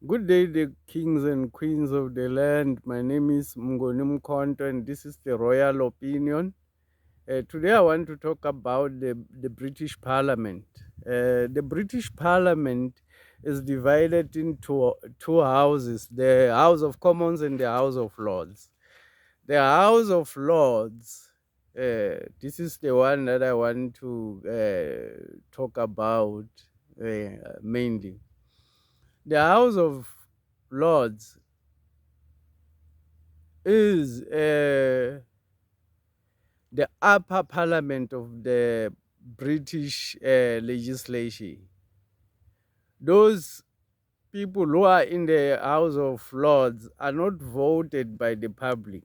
Good day, the kings and queens of the land. My name is Mngoni Mkhonto, and this is the Royal Opinion. Today, I want to talk about the British Parliament. The British Parliament is divided into two houses, the House of Commons and the House of Lords. The House of Lords, this is the one that I want to talk about mainly. The House of Lords is the upper parliament of the British legislation. Those people who are in the House of Lords are not voted by the public.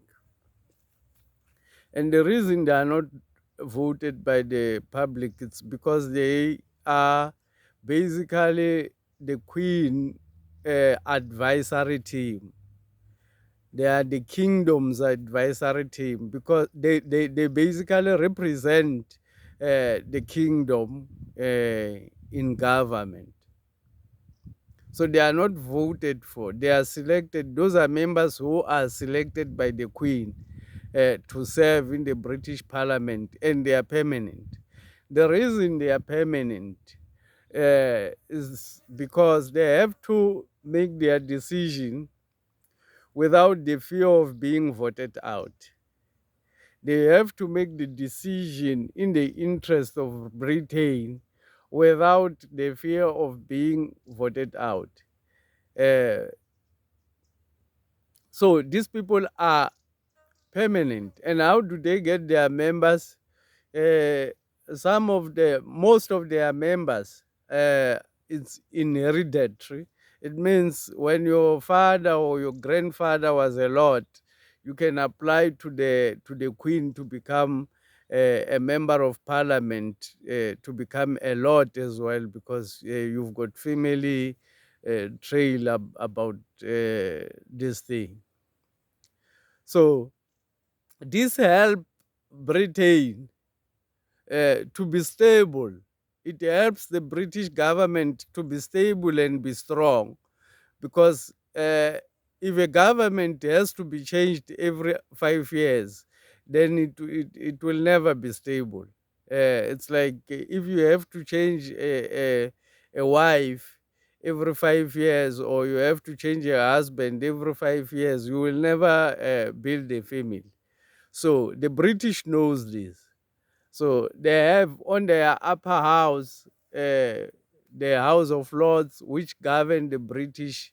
And the reason they are not voted by the public is because they are basically the Queen advisory team. They are the kingdom's advisory team because they basically represent the kingdom in government. So they are not voted for. They are selected. Those are members who are selected by the Queen to serve in the British Parliament, and they are permanent. The reason they are permanent is because they have to make their decision without the fear of being voted out. They have to make the decision in the interest of Britain without the fear of being voted out. Uh, so these people are permanent. And how do they get their members? Uh, most of their members, it's inheritatory. It means when your father or your grandfather was a lord, you can apply to the Queen to become a member of parliament, to become a lord as well, because you've got family trail about this thing. So this help Britain to be stable. It helps the British government to be stable and be strong, because if a government has to be changed every 5 years, then it will never be stable. It's like if you have to change a wife every 5 years, or you have to change your husband every 5 years, you will never build a family. So the British knows this. So they have on their upper house the House of Lords, which govern the British,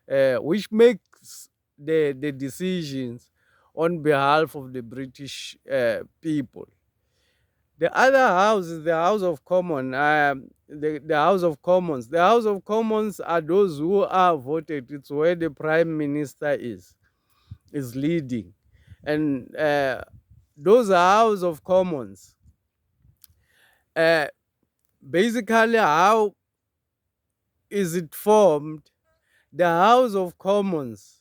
which makes the decisions on behalf of the British people. The other house is the House of Commons. The House of Commons. The House of Commons are those who are voted. It's where the Prime Minister is leading, and those House of Commons. Uh, Basically, how is it formed? The House of Commons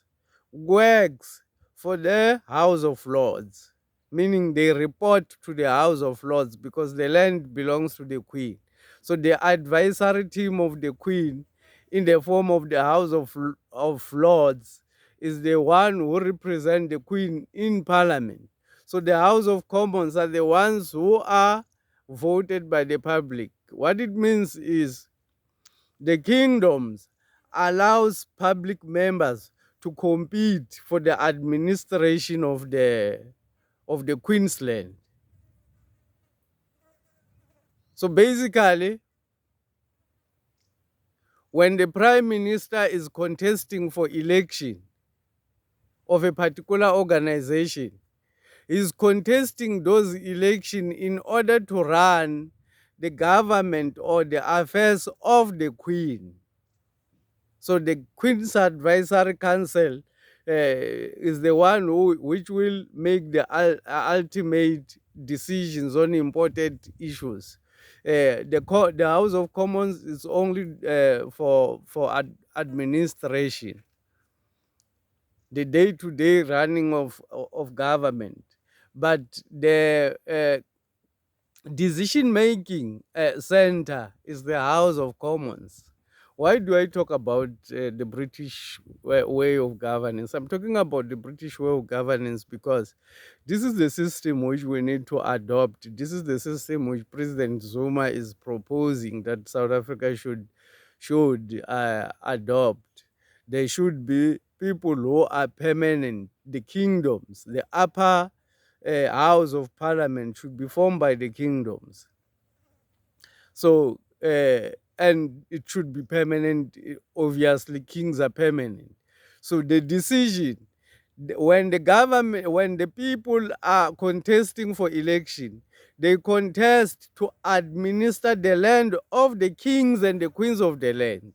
works for the House of Lords, meaning they report to the House of Lords because the land belongs to the Queen. So the advisory team of the Queen, in the form of the House of Lords, is the one who represent the Queen in Parliament. So the House of Commons are the ones who are voted by the public. What it means is the kingdoms allows public members to compete for the administration of the Queensland. So basically, when the prime minister is contesting for election of a particular organization, he's contesting those elections in order to run the government or the affairs of the Queen. So the Queen's Advisory Council is the one which will make the ultimate decisions on important issues. The House of Commons is only for administration, the day-to-day running of government, but the decision-making center is the House of Commons. Why do I talk about the British way of governance? I'm talking about the British way of governance because this is the system which we need to adopt. This is the system which President Zuma is proposing that South Africa should adopt. There should be people who are permanent. The kingdoms, the upper house of parliament should be formed by the kingdoms. So, and it should be permanent. Obviously, kings are permanent. So the decision, when the government, when the people are contesting for election, they contest to administer the land of the kings and the queens of the land.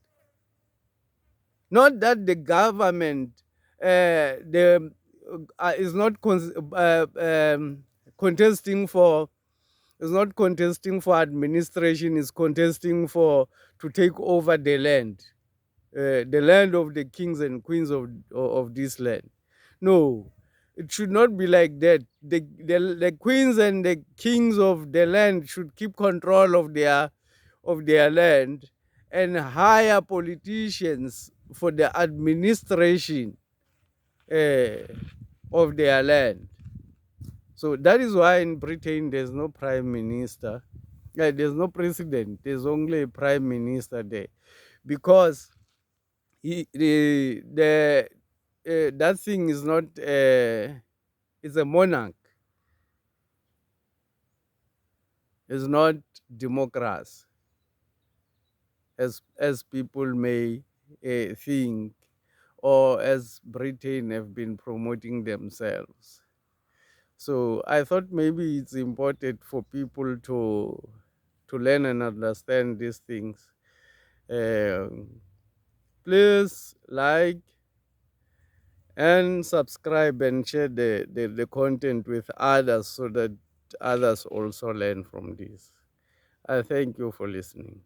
Not that the government the is not contesting for, is not contesting for administration, is contesting for to take over the land of the kings and queens of this land. No, it should not be like that. The queens and the kings of the land should keep control of their land and hire politicians for the administration uh, of their land. So that is why in Britain there's no prime minister. Yeah, there's no president. There's only a prime minister there, because the that thing is not. It's a monarch. It's not democracy, as people may think, or as Britain have been promoting themselves. So I thought maybe it's important for people to learn and understand these things. Please like and subscribe and share the content with others so that others also learn from this. I thank you for listening.